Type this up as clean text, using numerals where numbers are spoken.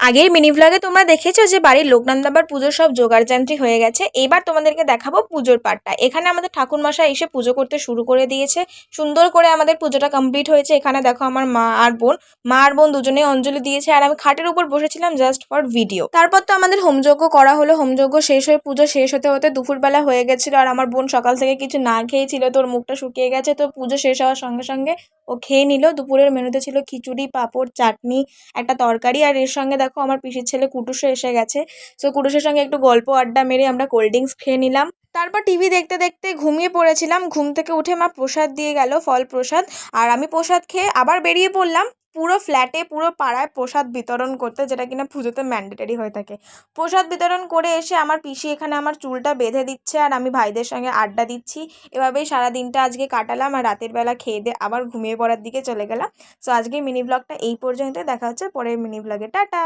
আগের মিনি ভ্লগে তোমরা দেখেছো যে বাড়ির লোকনাথ পুজোর সব জোগাড়যন্ত্রী হয়ে গেছে। এবার তোমাদেরকে দেখাবো পুজোর পার্টটা। এখানে আমাদের ঠাকুরমশাই এসে পুজো করতে শুরু করে দিয়েছে। সুন্দর করে আমাদের পুজোটা কমপ্লিট হয়েছে। এখানে দেখো আমার মা আর বোন দুজনেই অঞ্জলি দিয়েছে, আর আমি খাটের উপর বসেছিলাম জাস্ট ফর ভিডিও। তারপর তো আমাদের হোমযজ্ঞ করা হলো। হোমযজ্ঞ শেষ হয়ে পুজো শেষ হতে হতে দুপুরবেলা হয়ে গেছিলো, আর আমার বোন সকাল থেকে কিছু না খেয়েছিল, তোর মুখটা শুকিয়ে গেছে। তো পুজো শেষ হওয়ার সঙ্গে সঙ্গে ও খেয়ে নিল। দুপুরের মেনুতে ছিল খিচুড়ি, পাঁপড়, চাটনি, একটা তরকারি, আর এর সঙ্গে দেখো আমার পিসির ছেলে কুটুসও এসে গেছে। সো কুটুসের সঙ্গে একটু গল্প আড্ডা মেরে আমরা কোল্ড ড্রিঙ্কস খেয়ে নিলাম। তারপর টিভি দেখতে দেখতে ঘুমিয়ে পড়েছিলাম। ঘুম থেকে উঠে মা প্রসাদ দিয়ে গেল, ফল প্রসাদ। আর আমি প্রসাদ খেয়ে আবার বেরিয়ে পড়লাম পুরো ফ্ল্যাটে, পুরো পাড়ায় প্রসাদ বিতরণ করতে, যেটা কিনা পুজোতে ম্যান্ডেটারি হয়ে থাকে। প্রসাদ বিতরণ করে এসে আমার পিসি এখানে আমার চুলটা বেঁধে দিচ্ছে, আর আমি ভাইদের সঙ্গে আড্ডা দিচ্ছি। এভাবেই সারা দিনটা আজকে কাটালাম, আর রাতের বেলা খেয়ে দিয়ে আবার ঘুমিয়ে পড়ার দিকে চলে গেলাম। সো আজকে মিনি ব্লগটা এই পর্যন্ত। দেখা হচ্ছে পরের মিনি ব্লগে। টাটা।